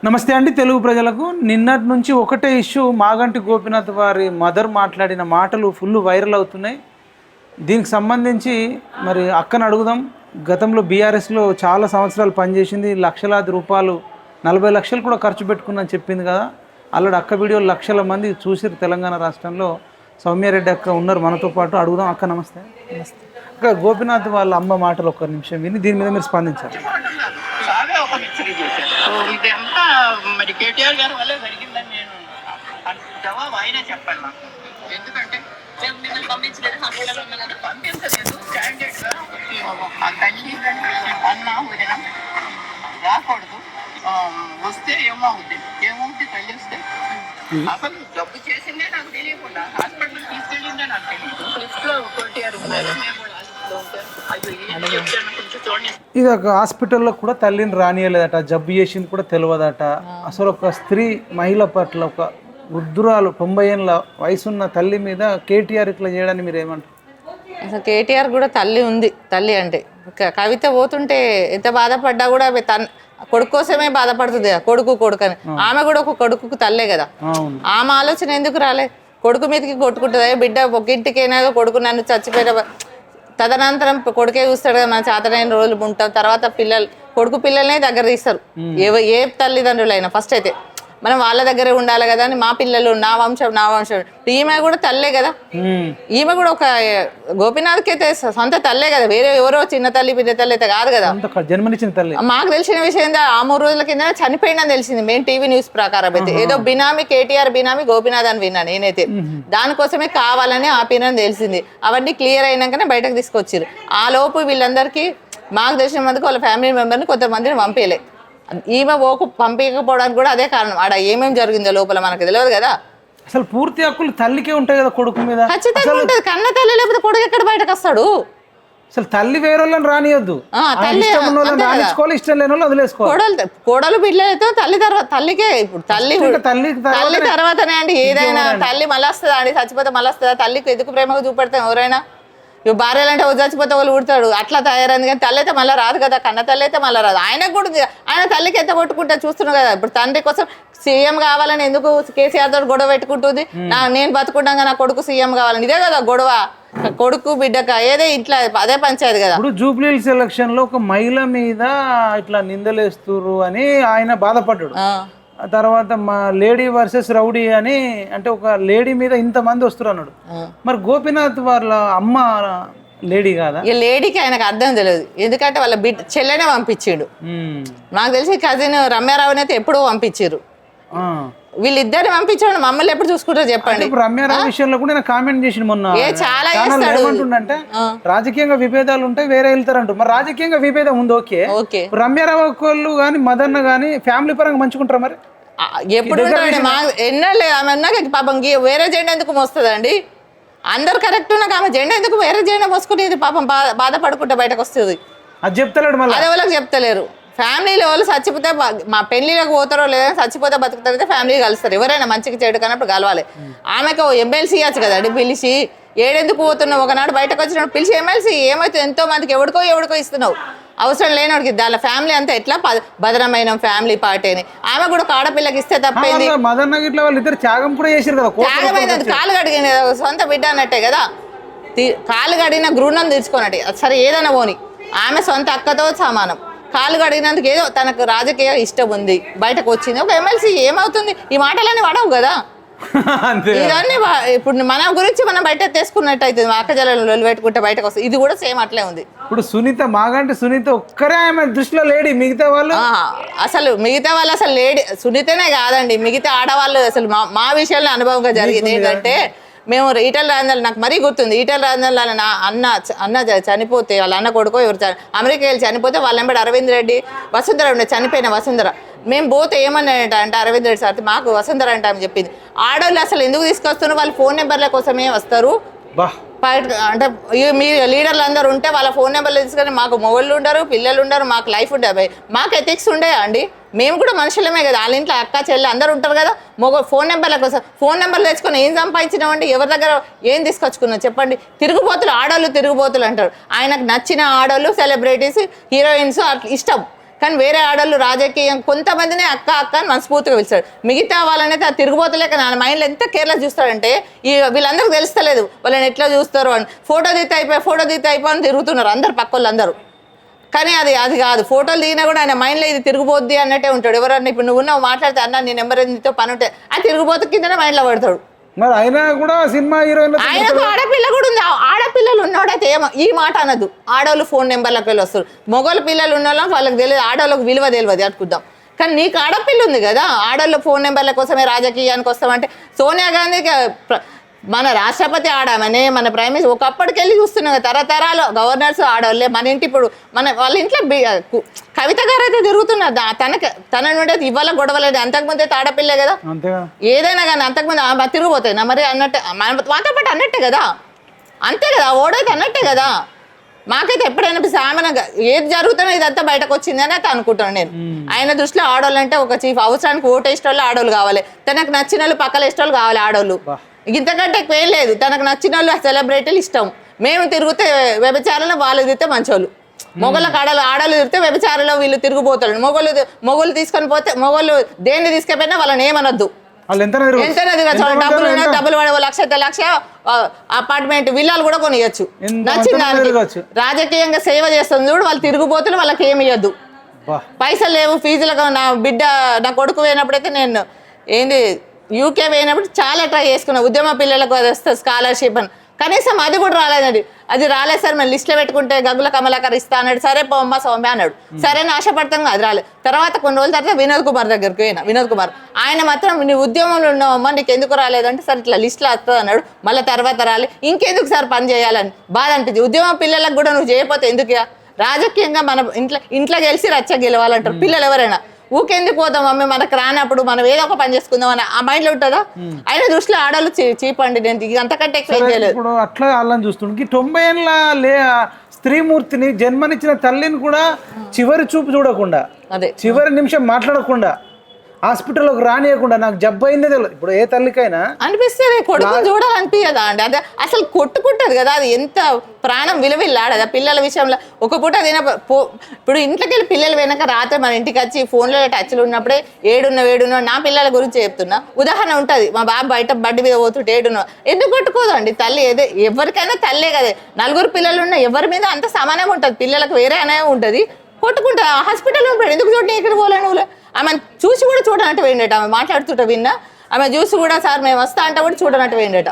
నమస్తే అండి తెలుగు ప్రజలకు. నిన్నటి నుంచి ఒకటే ఇష్యూ, మాగంటి గోపీనాథ్ వారి మదర్ మాట్లాడిన మాటలు ఫుల్ వైరల్ అవుతున్నాయి. దీనికి సంబంధించి మరి అక్కను అడుగుదాం. గతంలో బీఆర్ఎస్లో చాలా సంవత్సరాలు పనిచేసింది, లక్షలాది రూపాయలు 40 లక్షలు కూడా ఖర్చు పెట్టుకుందని చెప్పింది కదా. అల్లడి అక్క వీడియోలు లక్షల మంది చూసిరు తెలంగాణ రాష్ట్రంలో. సౌమ్యారెడ్డి అక్క ఉన్నారు మనతో పాటు. అడుగుదాం. అక్క నమస్తే. నమస్తే అక్క. గోపీనాథ్ వాళ్ళ అమ్మ మాటలు ఒక్క నిమిషం విని దీని మీద మీరు స్పందించాలి. ఇదంతా మరి కేటీఆర్ గారి వల్లే జరిగిందని నేను జవాబు ఆయనే చెప్పాను నాకు. ఎందుకంటే మేము మిమ్మల్ని పంపించలేదు, హాస్పిటల్ పంపించలేదు. స్టాండర్డ్ గా ఆ తల్లి అన్న వదిన రాకూడదు, వస్తే ఏమవుద్ది తల్లి వస్తే అసలు జబ్బు చేసిందే నాకు తెలియకుండా హాస్పిటల్ తీసుకెళ్ళిందే నాకు తెలియదు. లిస్ట్ లో కేటీఆర్ ఉన్నారు, మేము కూడా హాస్పిటల్లో ఉంటాం. అయ్యో ఏం చెప్పాను కొంచెం చూడండి. ఇది ఒక హాస్పిటల్లో కూడా తల్లిని రానియలేదట, జబ్బు చేసింది కూడా తెలియదట. అసలు ఒక స్త్రీ మహిళ పట్ల, ఒక వృద్ధురాలు 90 ఏళ్ళ వయసున్న తల్లి మీద కేటీఆర్ ఇట్లా చేయడానికి మీరు ఏమంటారు? అసలు కేటీఆర్ కూడా తల్లి ఉంది. తల్లి అంటే కవిత పోతుంటే ఎంత బాధపడ్డా కూడా తన కొడుకు కోసమే బాధపడుతుంది కదా, కొడుకు అని. ఆమె కూడా ఒక కొడుకు తల్లే కదా. ఆమె ఆలోచన ఎందుకు రాలే? కొడుకు మీదకి కొట్టుకుంటుంది. బిడ్డ ఒక ఇంటికైనా కొడుకు నన్ను చచ్చిపోయిన తదనంతరం కొడుకే చూస్తాడు కదా, మన చేతనైన రోజులు ఉంటాం. తర్వాత కొడుకు పిల్లల్నే దగ్గర తీస్తారు ఏ తల్లిదండ్రులైనా. ఫస్ట్ అయితే మనం వాళ్ళ దగ్గరే ఉండాలి కదా అని, మా పిల్లలు నా వంశం. ఈమె కూడా తల్లే కదా. ఈమె కూడా ఒక గోపీనాథ్కి అయితే సొంత తల్లే కదా, వేరే ఎవరో చిన్న తల్లి పెద్ద తల్లి అయితే కాదు కదా, జన్మనిచ్చిన తల్లి. మాకు తెలిసిన విషయం 3 రోజుల కింద చనిపోయిందని తెలిసింది. మేము టీవీ న్యూస్ ప్రకారం అయితే ఏదో బినామీ, కేటీఆర్ బినామీ గోపీనాథ్ అని విన్నా నేనైతే. దానికోసమే కావాలని ఆపినని తెలిసింది. అవన్నీ క్లియర్ అయినాకనే బయటకు తీసుకొచ్చారు. ఆ లోపు వీళ్ళందరికీ మాకు తెలిసిన మందికి వాళ్ళ ఫ్యామిలీ మెంబర్ని కొంతమందిని పంపేయలే. ఈమె పంపించకపోవడానికి కూడా అదే కారణం. ఆడ ఏమేమి జరిగిందో లోపల మనకు తెలియదు కదా. అసలు పూర్తి హక్కులు తల్లికే ఉంటాయి కదా కొడుకు మీద. ఖచ్చితంగా ఉంటుంది. కన్న తల్లి లేకపోతే కొడుకు ఎక్కడ బయటకు వస్తాడు? అసలు తల్లి వేరే వాళ్ళని రానియద్దు, ఇష్టం లేని వాళ్ళు వదిలేసుకోవాలి. కోడలు బిడ్డలతో తల్లి తర్వాత తల్లికే. ఇప్పుడు తల్లి తర్వాతనే అండి ఏదైనా. తల్లి మళ్ళీ వస్తుందా అండి? చచ్చిపోతే మళ్ళీ వస్తుందా? తల్లికి ఎందుకు ప్రేమగా చూపెడతాం ఎవరైనా? ఇవి భార్యలు అంటే చచ్చిపోతే వాళ్ళు ఊడతాడు, అట్లా తయారైంది. కానీ తల్లి అయితే మళ్ళీ రాదు కదా, కన్న తల్లి అయితే మళ్ళీ రాదు. ఆయనకు కూడా ఆయన తల్లికి ఎంత కొట్టుకుంటా చూస్తున్నాం కదా. ఇప్పుడు తండ్రి కోసం సీఎం కావాలని ఎందుకు కేసీఆర్ తోటి గొడవ పెట్టుకుంటుంది? నేను బతుకుంటాగా నా కొడుకు సీఎం కావాలని. ఇదే కదా గొడవ, కొడుకు బిడ్డక ఏదే ఇట్లా అదే పంచాయతీ కదా. ఇప్పుడు జూబ్లీహిల్స్ ఎలక్షన్ లో ఒక మహిళ మీద ఇట్లా నిందలేస్తున్నారు అని ఆయన బాధపడ్డాడు. తర్వాత మా లేడీ వర్సెస్ రౌడీ అని, అంటే ఒక లేడీ మీద ఇంతమంది వస్తారు అన్నాడు. మరి గోపీనాథ్ వాళ్ళ అమ్మ లేడీ కాదా? ఈ లేడీకి ఆయనకు అర్థం తెలియదు. ఎందుకంటే వాళ్ళ చెల్లెనే పంపించాడు. నాకు తెలిసి కజిన్ రమ్యారావుని అయితే ఎప్పుడో పంపించారు. వీళ్ళిద్దరిని పంపించాడు. మమ్మల్ని ఎప్పుడు చూసుకుంటారు చెప్పండి? రమ్యారావు విషయంలో కూడా నేను కామెంట్ చేసిన మొన్న. చాలా ఏమంటుండంటే రాజకీయంగా విభేదాలు ఉంటాయి, వేరే వెళ్తారంట. మరి రాజకీయంగా విభేదం ఉంది, ఓకే. రమ్యారావు వాళ్ళు కానీ మదన్న కానీ ఫ్యామిలీ పరంగా మంచుకుంటారా? మరి ఎప్పుడు ఎన్నో ఆమె ఉన్నాక పాపం వేరే జెండా ఎందుకు మోస్తుందండి? అందరు కరెక్ట్ ఉన్నాక ఆమె జెండా ఎందుకు వేరే జెండా మోసుకుంటుంది? పాపం బాధపడుకుంటే బయటకు వస్తుంది. అది చెప్తలేడు. మళ్ళీ అదే వాళ్ళకి చెప్తలేరు. ఫ్యామిలీలో వాళ్ళు చచ్చిపోతే మా పెళ్లిలోకి పోతారో లేదని, చచ్చిపోతే బతుకుతారైతే ఫ్యామిలీ కలుస్తారు. ఎవరైనా మంచిగా చెడు కన్నప్పుడు కలవాలి. ఆమెకు ఎమ్మెల్సీ ఇవ్వచ్చు కదండి పిలిచి. ఏడెందుకు పోతున్నావు? ఒకనాడు బయటకు వచ్చినప్పుడు పిలిచి ఎమ్మెల్సీ ఏమైతే ఎంతో మందికి ఎవడికో ఇస్తున్నావు, అవసరం లేనివాడికి. దాని ఫ్యామిలీ అంతా ఎట్లా భద్రమైన ఫ్యామిలీ పార్టీ అని. ఆమె కూడా ఒక ఆడపిల్లకి ఇస్తే తప్పేంది? త్యాగమైంది. కాలు కడిగిన సొంత బిడ్డ అన్నట్టే కదా. కాలు కడిగిన గృహణం తీర్చుకున్నట్టే. సరే ఏదైనా పోని, ఆమె సొంత అక్కతో సమానం. కాలు కడిగినందుకు ఏదో తనకు రాజకీయ ఇష్టం ఉంది, బయటకు వచ్చింది. ఒక ఎమ్మెల్సీ ఏమవుతుంది? ఈ మాటలన్నీ పడవు కదా. ఇవన్నీ ఇప్పుడు మన గురించి మనం బయట తీసుకున్నట్టు అవుతుంది. మా అక్క జల్లు పెట్టుకుంటే బయటకు వస్తుంది. ఇది కూడా సేమ్ అట్లే ఉంది. ఇప్పుడు మాగంటి సునీత ఒక్కరే ఆమె దృష్టిలో లేడీ, మిగతా వాళ్ళు అసలు లేడీ సునీతనే కాదండి, మిగతా ఆడవాళ్ళు అసలు మా విషయంలో అనుభవంగా జరిగింది ఏంటంటే, మేము ఈటల రాజేందర్, నాకు మరీ గుర్తుంది. ఈటల రాజేందర్ నా అన్న చనిపోతే, వాళ్ళ అన్న కొడుకో ఎవరు అమెరికా వెళ్ళి చనిపోతే, వాళ్ళ వెంబడి అరవింద్ రెడ్డి, వసుంధర ఉండే, చనిపోయిన వసుంధర. మేము పోతే ఏమన్నాడంట అంటే, అరవింద్ రెడ్డి సార్ మాకు వసుంధర అంటే ఆమె చెప్పింది. ఆడవాళ్ళు అసలు ఎందుకు తీసుకొస్తున్నారు? వాళ్ళు ఫోన్ నెంబర్ల కోసమే వస్తారు. అంటే మీ లీడర్లు అందరూ ఉంటే వాళ్ళ ఫోన్ నెంబర్లు తీసుకొని, మాకు మొగళ్ళు ఉండరు, పిల్లలు ఉండరు, మాకు లైఫ్ ఉండే, మాకు ఎథిక్స్ ఉండేయా అండి? మేము కూడా మనుషులమే కదా. వాళ్ళ ఇంట్లో అక్క చెల్లి అందరూ ఉంటారు కదా. ఫోన్ నెంబర్ల కోసం ఫోన్ నెంబర్లు తెచ్చుకొని ఏం సంపాదించినామండి? ఎవరి దగ్గర ఏం తీసుకొచ్చుకున్నాం చెప్పండి? ఆడవాళ్ళు తిరుగుబోతులు అంటారు. ఆయనకు నచ్చిన ఆడవాళ్ళు, సెలబ్రిటీస్, హీరోయిన్స్ అట్లా ఇష్టం. కానీ వేరే ఆడవాళ్ళు రాజకీయం కొంతమందిని అక్క అక్క అని మనస్ఫూర్తిగా పిలుస్తాడు. మిగతా వాళ్ళనైతే ఆ తిరుగుబోతులేక నా మైండ్లో ఎంత కేర్లెస్ చూస్తాడంటే వీళ్ళందరికీ తెలుస్తలేదు వాళ్ళని ఎట్లా చూస్తారు అని. ఫోటో దిగితే అయిపోయి అని తిరుగుతున్నారు అందరు పక్క వాళ్ళందరూ. కానీ అది కాదు, ఫోటోలు దిగినా కూడా ఆయన మైండ్లో ఇది తిరిగిపోద్ది అన్నట్టే ఉంటాడు. ఎవరన్నా ఇప్పుడు నువ్వు మాట్లాడితే అన్న నీ నెంబర్ నీతో పని ఉంటే ఆ తిరిగిపోతు కిందనే మైండ్లో పడతాడు. మరి అయినా కూడా సినిమా హీరోయిన్ ఆయనకు ఆడపిల్ల కూడా ఉంది. ఆడపిల్లలు ఉన్నవాడైతే ఈ మాట అనదు. ఆడవాళ్ళు ఫోన్ నెంబర్లకు వెళ్ళి వస్తారు. మొగోళ్ళ పిల్లలు ఉన్న వాళ్ళకి తెలియదు, ఆడవాళ్ళకి విలువ తెలియదు అనుకుందాం. కానీ నీకు ఆడపిల్ల ఉంది కదా, ఆడవాళ్ళు ఫోన్ నెంబర్ల కోసమే రాజకీయానికి వస్తామంటే సోనియా గాంధీకి మన రాష్ట్రపతి ఆడామని మన ప్రైమ్ మినిస్టర్ ఒకప్పటికెళ్ళి చూస్తున్నాం తరతరాలు గవర్నర్స్ ఆడవాళ్ళే. మన ఇంటి ఇప్పుడు వాళ్ళ ఇంట్లో కవిత గారు అయితే తిరుగుతున్నారు. తన నుండి ఇవాళ గొడవలేదు, అంతకుముందు అయితే ఆడపిల్లే కదా. ఏదైనా కానీ అంతకుముందు తిరిగిపోతాయి మరి అన్నట్టే మాతో పాటు అన్నట్టే కదా, అంతే కదా, ఓడైతే అన్నట్టే కదా. మాకైతే ఎప్పుడైనా సామాన్య ఏది జరుగుతుందో ఇదంతా బయటకు వచ్చిందని అయితే అనుకుంటాను నేను. ఆయన దృష్టిలో ఆడవాళ్ళు అంటే ఒక చీఫ్ అవసరానికి ఓటు వేసేటోళ్ళు ఆడవాళ్ళు కావాలి, తనకు నచ్చిన వాళ్ళు పక్కల వేసేటోళ్ళు కావాలి ఆడవాళ్ళు. ఇంతకంటే ఎక్కువ ఏం లేదు. తనకు నచ్చిన వాళ్ళు సెలబ్రిటీలు ఇష్టం. మేము తిరిగితే వ్యభిచారంలో వాళ్ళు తిరిగితే మంచోళ్ళు, మొగళ్ళకి ఆడలు తిరిగితే వ్యభిచారంలో వీళ్ళు తిరిగిపోతారు. మొగోళ్ళు తీసుకొని పోతే మొగోళ్ళు దేన్ని తీసుకెళ్ళిపోయినా వాళ్ళని ఏమనొద్దు. డబ్బులు పడే లక్ష అపార్ట్మెంట్ విల్లాలు కూడా కొనియచ్చు నచ్చిన దానికి. రాజకీయంగా సేవ చేస్తుంది చూడు, వాళ్ళు తిరిగిపోతున్నారు, వాళ్ళకి ఏమి ఇవ్వద్దు. పైసలు లేవు ఫీజులకు. నా కొడుకు పోయినప్పుడైతే నేను యూకే పోయినప్పుడు చాలా ట్రై చేసుకున్నా, ఉద్యమ పిల్లలకు అది వస్తుంది స్కాలర్షిప్ అని. కనీసం అది కూడా రాలేదండి. అది రాలేదు సార్, మేము లిస్టులో పెట్టుకుంటే గగ్గుల కమలాకర్ ఇస్తా అన్నాడు. సరే పోమ్మ సౌమ్య అన్నాడు. సరే ఆశపడతాం, అది రాలేదు. తర్వాత కొన్ని రోజుల తర్వాత వినోద్ కుమార్ దగ్గరికి పోయినా. వినోద్ కుమార్ ఆయన మాత్రం నీ ఉద్యమంలో ఉన్నావమ్మా, నీకు ఎందుకు రాలేదంటే సరే ఇట్లా లిస్టులో వస్తుంది అన్నాడు. మళ్ళీ తర్వాత రాలే. ఇంకెందుకు సార్ పని చేయాలని బాధ అనిపించింది. ఉద్యమ పిల్లలకు కూడా నువ్వు చేయకపోతే ఎందుకు? రాజకీయంగా మన ఇంట్లో గెలిచి రచ్చ గెలవాలంటారు పిల్లలు ఎవరైనా. ఊకెందుకు పోదాం మమ్మీ, మనకు రానప్పుడు మనం ఏదో ఒక పని చేసుకుందాం అని ఆ మైండ్ లో ఉంటుందా? ఆయన దృష్టిలో ఆడలు చీపండి. నేను అంతకంటే ఎక్కువ చేయలేదు. ఇప్పుడు అట్లా వాళ్ళని చూస్తుండే 90 ఏళ్ళ స్త్రీమూర్తిని జన్మనిచ్చిన తల్లిని కూడా చివరి చూపు చూడకుండా, అదే చివరి నిమిషం మాట్లాడకుండా, హాస్పిటల్లోకి రానియకుండా, నాకు జబ్బు అయిందే తెలియదు. ఇప్పుడు ఏ తల్లికైనా అనిపిస్తుంది కొడుకు చూడాలనిపించదా అండి? అదే అసలు కొట్టుకుంటది కదా, అది ఎంత ప్రాణం విలువిల్లాడదా పిల్లల విషయంలో. ఒక పూట ఇప్పుడు ఇంట్లోకి వెళ్ళి పిల్లలు వెనక రాత్రి మన ఇంటికి వచ్చి ఫోన్లో టచ్లు ఉన్నప్పుడే ఏడున్నా నా పిల్లల గురించి చెప్తున్నా. ఉదాహరణ ఉంటుంది, మా బాబు బయట బడ్డి మీద పోతుంటే ఏడున్నా. ఎందుకు కొట్టుకోదండి తల్లి? ఎవరికైనా తల్లే కదా. 4 పిల్లలు ఉన్న ఎవరి మీద అంత సమానంగా ఉంటుంది. పిల్లలకు వేరే అనే ఉంటుంది. కొట్టుకుంటా హాస్పిటల్లో ఉంటాడు. ఎందుకు చూడండి ఇక్కడ పోలే నువ్వు? ఆమె చూసి కూడా చూడనట్టు పోయిండట. ఆమె మాట్లాడుతుంటా విన్నా. ఆమె చూసి కూడా సార్ మేము వస్తా అంటే కూడా చూడనట్టు పోయిండట.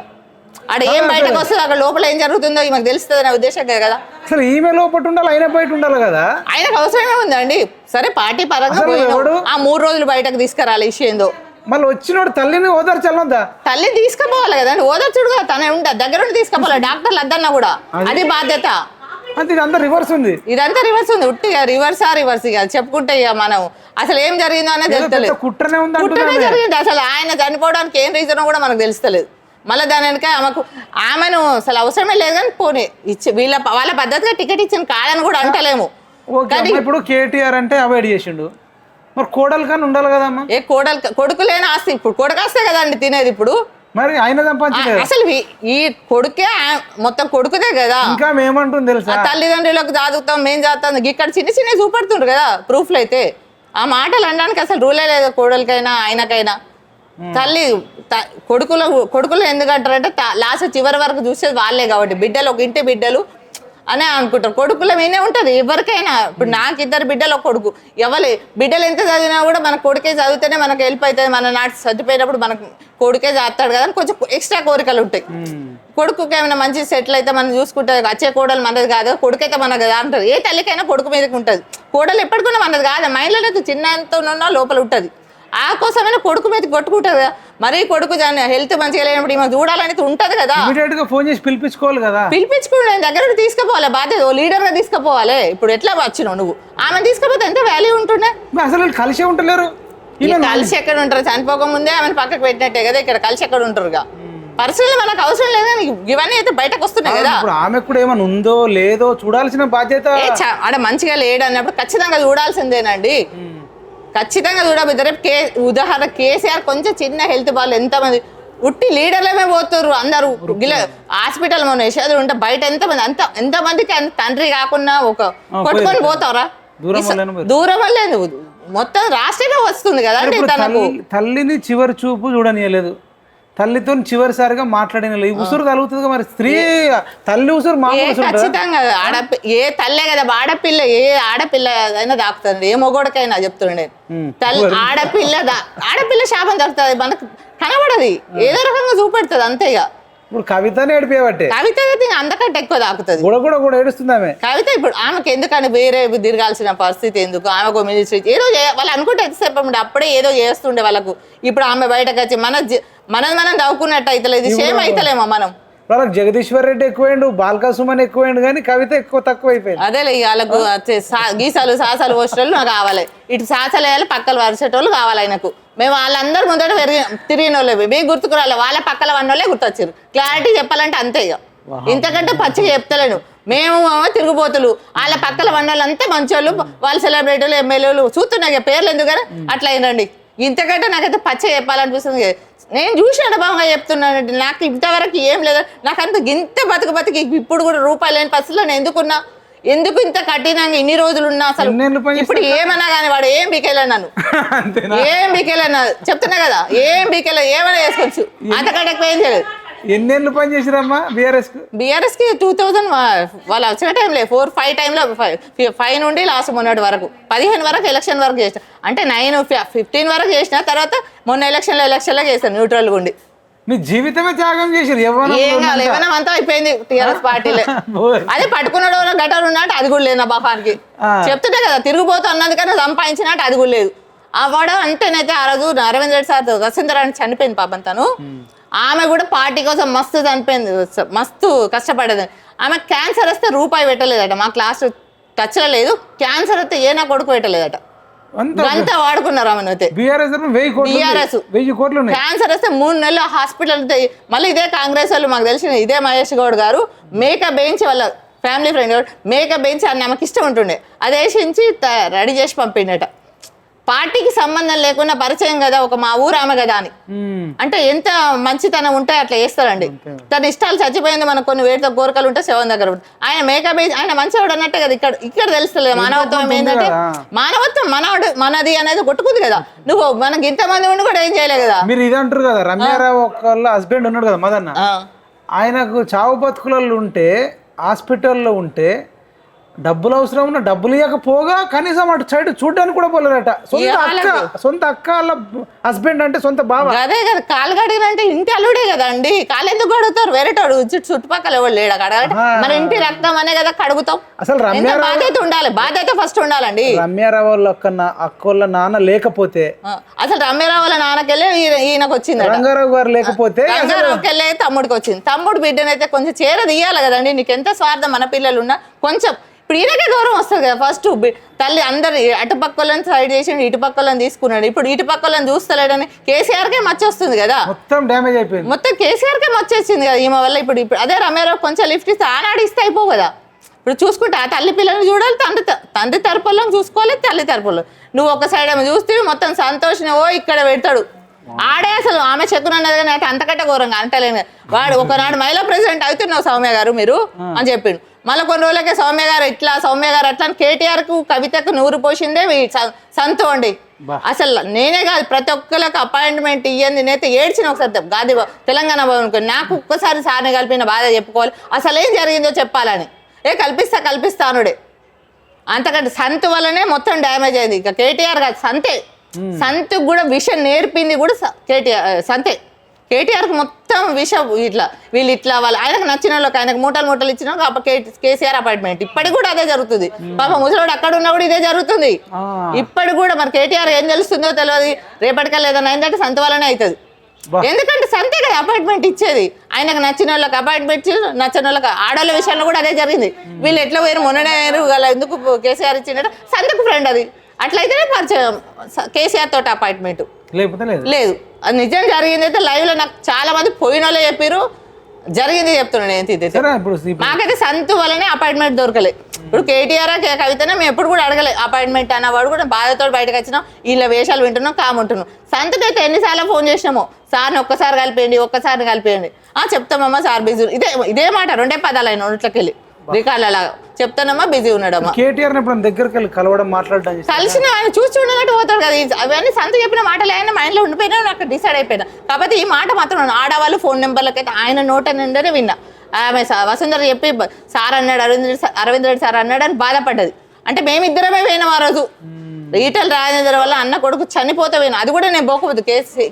అక్కడ ఏం బయటకు వస్తుంది, అక్కడ లోపల ఏం జరుగుతుందో ఈమెకు తెలుస్తుంది అనే ఉద్దేశం కదా. అసలు ఈమె లోపల ఉండాలి, ఆయన బయట ఉండాలి కదా. ఆయనకు అవసరమే ఉందండి. సరే పార్టీ పరంగా ఆ 3 రోజులు బయటకు తీసుకురాలి ఇష్యూ ఏందో. మళ్ళీ వచ్చినోడు తల్లిని ఓదార్చాలొద్దా? తల్లి తీసుకుపోవాలి కదండి. ఓదార్చుడు కదా, తనే ఉంటా దగ్గర ఉండి తీసుకుపోవాలి. డాక్టర్లు వద్దన్నా కూడా అది బాధ్యత. ఇదంతా రివర్స్ ఉంది. ఉట్టిగా రివర్స్ ఇక చెప్పుకుంటే ఇక మనం అసలు ఏం జరిగిందో అనేది తెలుస్తలేదు. కుట్రనే జరిగింది. అసలు ఆయన చనిపోవడానికి ఏం రీజన్ కూడా మనకు తెలుస్తలేదు. మళ్ళీ దాని వెనక ఆమెను అసలు అవసరమే లేదు కానీ పోనీ ఇచ్చి వాళ్ళ పద్ధతిగా టికెట్ ఇచ్చిన కాదని కూడా అంటలేము. ఇప్పుడు కేటీఆర్ అంటే అవాయిడ్ చేసిండు, మరి కోడలు కానీ ఉండాలి కదమ్మా. కొడుకులేని ఆస్తి ఇప్పుడు కొడుకాస్తే కదండి తినేది. ఇప్పుడు మరి ఆయన సంపాదించలేదు అసలు ఈ కొడుకే మొత్తం కొడుకుదే కదా. ఇంకా మేమంటుంది తెలుసా, తల్లిదండ్రులకు చదువుతాం మేము చదువుతాం ఇక్కడ చిన్న చూపెడుతుండ్రు కదా ప్రూఫ్లు. అయితే ఆ మాటలు అనడానికి అసలు రూలే లేదు కోడలికైనా ఆయనకైనా. తల్లి కొడుకులు ఎందుకంటారంటే లాస్ట్ చివరి వరకు చూసేది వాళ్ళే కాబట్టి. బిడ్డలు ఒక ఇంటి బిడ్డలు అనే అనుకుంటారు. కొడుకుల మీనే ఉంటుంది ఎవరికైనా. ఇప్పుడు నాకు 2 బిడ్డలు ఒక కొడుకు. బిడ్డలు ఎంత చదివినా కూడా మన కొడుకే చదివితేనే మనకు హెల్ప్ అవుతుంది. మన నాటి చదివిపోయినప్పుడు మనకు కొడుకే చదువుతాడు కదా అని కొంచెం ఎక్స్ట్రా కోరికలు ఉంటాయి. కొడుకుకి ఏమైనా మంచి సెటిల్ అయితే మనం చూసుకుంటే వచ్చే కోడలు మనది కాదు, కొడుకైతే మనది కాదు అంటారు. ఏ తల్లికైనా కొడుకు మీదకి ఉంటుంది. కోడలు ఎప్పటికైనా మనది కాదు. మైండ్లో చిన్నంత లోపల ఉంటుంది. ఆ కోసమైనా కొడుకు మీద కొట్టుకుంటుంది కదా. మరీ కొడుకు హెల్త్ మంచిగా లేనప్పుడు ఈమె చూడాలనేది ఉంటది కదా. ఫోన్ చేసి పిలిపించుకోవాలి కదా. పిలిపించుకుని దగ్గర తీసుకుపోవాలి, బాధ్యత లీడర్ గా తీసుకుపోవాలి. ఇప్పుడు ఎట్లా వచ్చినావు నువ్వు? ఆమె తీసుకుపోతే ఎంత వాల్యూ ఉంటుండే. అసలు కలిసే ఉంటలేరు. కలిసి ఎక్కడ ఉంటారు? చనిపోక ముందే ఆమెను పక్కకు పెట్టినట్టే కదా. ఇక్కడ కలిసి ఎక్కడ ఉంటారుగా. పర్సనల్ మనకు అవసరం లేదా, ఇవన్నీ అయితే బయటకు వస్తున్నాయి కదా. ఆమె కూడా ఏమైనా ఉందో లేదో చూడాల్సిన బాధ్యత. ఆడ మంచిగా లేడు అన్నప్పుడు ఖచ్చితంగా చూడాల్సిందేనండి. ఖచ్చితంగా చూడబోద్దు. రేపు ఉదాహరణ కేసీఆర్ కొంచెం చిన్న హెల్త్ బాల్ ఎంతమంది ఉట్టి లీడర్లమే పోతున్నారు అందరూ. హాస్పిటల్ మన యశాదులు ఉంటే బయట ఎంతమందికి తండ్రి కాకుండా ఒక కొట్టుకొని పోతారా? దూరం వల్లనే దూరం వల్లే మొత్తం రాష్ట్రమే వస్తుంది కదా అండి తనకు. తల్లిని చివరి చూపు చూడనియలేదు, తల్లితో చివరిసారిగా మాట్లాడిన ఈ ఉసురు తగులుతుంది మరి స్త్రీ తల్లి ఉసురు మామూలు ఖచ్చితంగా ఏ తల్లే కదా ఆడపిల్ల, ఏ ఆడపిల్ల అయినా దాకుతుంది, ఏ మొగోడికైనా చెప్తుండే తల్లి ఆడపిల్ల శాపం దొరుకుతుంది మనకు కనబడది, ఏదో రకంగా చూపెడుతుంది అంతే. ఇక ఇప్పుడు కవితనే ఏడిపోయేవాటే, కవిత అంతకంటే ఎక్కువ దాకుతుంది, కూడా ఏడుస్తుంది ఆమె. కవిత ఇప్పుడు ఆమెకి ఎందుకని వేరే తిరగాల్సిన పరిస్థితి ఎందుకు, ఆమెకు మినిస్ట్రీ ఏదో వాళ్ళు అనుకుంటే ఎంతసేపు అప్పుడే ఏదో చేస్తుండే వాళ్ళకు. ఇప్పుడు ఆమె బయటకు వచ్చి మనం చదువుకున్నట్టు అయితే ఇది సేమ్ అయితలేమో మనం. వాళ్ళకి జగదీశ్వర్ రెడ్డి ఎక్కువైండు, బాల్కా సుమన్ ఎక్కువైండు, కానీ కవిత తక్కువ అయిపోయింది. అదేలే వాళ్ళకు గీసాలు సాసాలు పోసేటోళ్ళు నాకు కావాలి, ఇటు సాసాలు వేయాలి, పక్కలు వరిసేటోళ్ళు కావాలి ఆయనకు. మేము వాళ్ళందరూ ముందట తిరిగిన వాళ్ళే, మేము గుర్తుకు రాలే, వాళ్ళ పక్కల వన్నోళ్ళే గుర్తొచ్చారు. క్లారిటీ చెప్పాలంటే అంతే. ఇక ఇంతకంటే పచ్చిగా చెప్తలేను. మేము తిరుగుబోతులు, వాళ్ళ పక్కల వన్నోళ్ళు అంతే మంచోళ్ళు, వాళ్ళ సెలబ్రిటీలు ఎమ్మెల్యేలు చూస్తున్నాయి పేర్లు ఎందుకు కదా అట్లా అయినండి. ఇంతకంటే నాకైతే పచ్చగా చెప్పాలనిపిస్తుంది. నేను చూసి అనుభవంగా చెప్తున్నానండి, నాకు ఇంతవరకు ఏం లేదు, నాకు అంత గింత బతికి ఇప్పుడు కూడా రూపాయలు లేని పరిస్థితుల్లో నేను ఎందుకు ఇంత కఠినంగా ఇన్ని రోజులు ఉన్నా అసలు. ఇప్పుడు ఏమన్నా కానీ వాడు ఏం బీకేలే నన్ను, ఏం బీకేలే చెప్తున్నా కదా, ఏం బీకేలే ఏమైనా చేసుకోవచ్చు, అంతకంటే ఎక్కువ ఏం చేయలేదు. ఎన్నేళ్ళు పని చేసిరమ్మా బీఆర్ఎస్ కి 2000 వాళ్ళు వచ్చిన టైంలో 4-5 టైంలో 5 నుండి లాస్ట్ మొన్నటి వరకు 15 వరకు ఎలక్షన్ వరకు చేసిన, అంటే 9-15 వరకు చేసిన తర్వాత మొన్న ఎలక్షన్లో చేశాను న్యూట్రల్గా ఉండి. మీ జీవితమే త్యాగం చేసారు, ఏమైనా అంతా అయిపోయింది టీఆర్ఎస్ పార్టీలే. అదే పట్టుకున్నాడు గటర్ ఉన్నట్టు అది కూడా లేదు నా బాపానికి, చెప్తుంటే కదా తిరిగిపోతూ అన్నది సంపాదించినట్టు అది కూడా లేదు. ఆ వాడు అంటేనైతే ఆ రోజు అరవింద్ రెడ్డి సార్ వసుంధరాని చనిపోయింది పాపం తను, ఆమె కూడా పార్టీ కోసం మస్తు చనిపోయింది, మస్తు కష్టపడేది. ఆమె క్యాన్సర్ వస్తే రూపాయి పెట్టలేదట, మా క్లాస్ టచ్లో లేదు, క్యాన్సర్ వస్తే ఏ నా కొడుకు పెట్టలేదట, అంతా వాడుకున్నారు ఆమెను అయితే. బీఆర్ఎస్ క్యాన్సర్ వస్తే 3 నెలలు హాస్పిటల్, మళ్ళీ ఇదే కాంగ్రెస్ వాళ్ళు మాకు తెలిసిన ఇదే మహేష్ గౌడ్ గారు మేకప్ వేయించి వాళ్ళ ఫ్యామిలీ ఫ్రెండ్ మేకప్ వేయించి అని ఆమెకి ఇష్టం ఉంటుండే, అది వేసించి రెడీ చేసి పంపిండట. పార్టీకి సంబంధం లేకుండా పరిచయం కదా, ఒక మా ఊరు ఆమె కదా అని, అంటే ఎంత మంచితనం ఉంటే అట్లా చేస్తారండి. తన ఇష్టాలు చచ్చిపోయింది, మనకు కొన్ని వేడితో కోరికలు ఉంటే శవం దగ్గర ఉంటుంది. ఆయన మేకప్ ఆయన మంచివాడు అన్నట్టే కదా ఇక్కడ తెలుస్తలేదు. మానవత్వం ఏంటంటే మానవత్వం మనది అనేది కొట్టుకుంది కదా, నువ్వు మనకి ఇంతమంది ఉండి కూడా ఏం చేయలేదు కదా. మీరు ఇది అంటారు కదా, రమ్యారావు ఒకళ్ళ హస్బెండ్ ఉన్నాడు కదా మదన్న, ఆయనకు చావు బతుకులలో ఉంటే హాస్పిటల్లో ఉంటే డబ్బులు అవసరం ఉన్న డబ్బులు ఇవ్వకపోగా కనీసం అటు సైడ్ చూడడానికి కూడా పోలేదట. సొంత అక్క వాళ్ళ హస్బెండ్ అంటే సొంత బావ. అదే కదా, కాలు కడిగినంటే ఇంటి అల్లుడే కదా అండి, కాలు ఎందుకు కడుగుతారు, వేరేటోడు చుట్టుపక్కల ఎవరు లేడు కడగట, మన ఇంటి రక్తం అనే కదా కడుగుతాం. అసలు బాధ్యత ఉండాలి, బాధ్యత ఫస్ట్ ఉండాలండి. రమ్యారావు వాళ్ళ అక్క నాన్న లేకపోతే, అసలు రమ్యారావు వాళ్ళ నాన్నకెళ్ళి ఈయనకు వచ్చింది, రంగారావు గారు లేకపోతే రంగారావుకి వెళ్ళి తమ్ముడికి వచ్చింది. తమ్ముడు బిడ్డనైతే కొంచెం చేరదీయాలి కదండి, నీకు ఎంత స్వార్థం, మన పిల్లలు ఉన్నా కొంచెం ఇప్పుడు ఈయనకే గౌరవం వస్తుంది కదా. ఫస్ట్ తల్లి అందరు అటుపక్కలను సైడ్ చేసి ఇటుపక్కలను తీసుకున్నాడు, ఇప్పుడు ఇటుపక్కలను చూస్తలేడని కేసీఆర్కే మచ్చ వస్తుంది కదా, మొత్తం డ్యామేజ్ అయిపోయింది, మొత్తం కేసీఆర్కే మచ్చ వచ్చింది కదా ఈమె వల్ల. ఇప్పుడు అదే రమేరావు కొంచెం లిఫ్ట్ ఇస్తే ఆనాడు ఇస్తే అయిపో కదా. ఇప్పుడు చూసుకుంటే ఆ తల్లి పిల్లల్ని చూడాలి, తండ్రి తరపులను చూసుకోవాలి, తల్లి తరపులు. నువ్వు ఒక సైడ్ ఏమో చూస్తే మొత్తం సంతోషం ఇక్కడ పెడతాడు, ఆడే అసలు ఆమె చెక్కునన్నది కానీ అయితే అంతకంటే ఘోరంగా అంటలేను. వాడు ఒకనాడు మహిళా ప్రెసిడెంట్ అవుతున్నావు సౌమ్య గారు మీరు అని చెప్పిండు, మళ్ళీ కొన్ని రోజులకే సౌమ్య గారు ఇట్లా సౌమ్య గారు అట్లా కేటీఆర్ కు కవితకు నూరు పోసిందే సంతో అండి. అసలు నేనే కాదు ప్రతి ఒక్కరికి అపాయింట్మెంట్ ఇయ్యంది, నేనైతే ఏడ్చిన ఒకసారి గాది తెలంగాణ భవన్ నాకు ఒక్కసారి సార్ని కలిపిన బాధ చెప్పుకోవాలి, అసలు ఏం జరిగిందో చెప్పాలని. కల్పిస్తానుడే అంతకంటే సంతు వల్లనే మొత్తం డ్యామేజ్ అయింది. ఇక కేటీఆర్ కాదు సంతే, సంతు కూడా విషయం నేర్పింది కూడా సంతే. కేటీఆర్కి మొత్తం విషయం ఇట్లా వీళ్ళు ఇట్లా వాళ్ళు ఆయనకు నచ్చిన వాళ్ళకి ఆయనకు మూటలు ఇచ్చిన కేసీఆర్ అపాయింట్మెంట్ ఇప్పటికి కూడా అదే జరుగుతుంది. పాప ముసలోడు అక్కడ ఉన్నా కూడా ఇదే జరుగుతుంది ఇప్పటికి కూడా. మరి కేటీఆర్ ఏం తెలుస్తుందో తెలియదు, రేపటికల్లా ఏదైనా అయిందంటే సంత వల్లనే అవుతుంది. ఎందుకంటే సంతే కదా అపాయింట్మెంట్ ఇచ్చేది, ఆయనకు నచ్చిన వాళ్ళకి అపాయింట్మెంట్ నచ్చిన వాళ్ళకి. ఆడవాళ్ళ విషయంలో కూడా అదే జరిగింది, వీళ్ళు ఎట్లా వేరు మొన్ననే ఎందుకు కేసీఆర్ ఇచ్చిందంటే సంతకు ఫ్రెండ్ అది, అట్లయితేనే పరిచయం కేసీఆర్ తోటి అపాయింట్మెంట్ లేదు. అది నిజం జరిగింది అయితే లైవ్ లో నాకు చాలా మంది పోయిన వాళ్ళే చెప్పారు, జరిగింది చెప్తున్నాను. మాకైతే సంతు వల్లనే అపాయింట్మెంట్ దొరకలే. ఇప్పుడు కేటీఆర్ కవితనే మేము ఎప్పుడు కూడా అడగలే అపాయింట్మెంట్ అన్నవాడు కూడా బాధతో బయటకు వచ్చినాం, వీళ్ళ వేషాలు వింటున్నాం కాముంటున్నాం. సంతకైతే ఎన్నిసార్లు ఫోన్ చేసినామో సార్ని ఒక్కసారి కలిపేయండి చెప్తామమ్మా సార్ బిజీ, ఇదే మాట 2 పదాలు ఆయన నోట్లకి వెళ్ళి రికార్డులలాగా. చెప్తానమ్మా బిజీ ఉన్నాడమ్మా. కేటీఆర్ ఎప్పుడు దగ్గరికి వెళ్ళి కలవడం మాట్లాడడం కలిసిన ఆయన చూసి చూడనట్టు పోతాడు కదా. అవన్నీ సంత చెప్పిన మాటలు ఆయన మైండ్లో ఉండిపోయినా నాకు డిసైడ్ అయిపోయినా. కాకపోతే ఈ మాట మాత్రం ఆడవాళ్ళు ఫోన్ నెంబర్లకైతే ఆయన నోట నిండనే విన్నా. ఆమె వసుంధర చెప్పి సార్ అన్నాడు, అరవింద్ రెడ్డి సార్ అన్నాడు అని బాధపడ్డది. అంటే మేమిద్దరమే పోయినాం ఆ రోజు. ఈటల రాజేందర్ వల్ల అన్న కొడుకు చనిపోతే పోయినా. అది కూడా నేను పోకపోదు.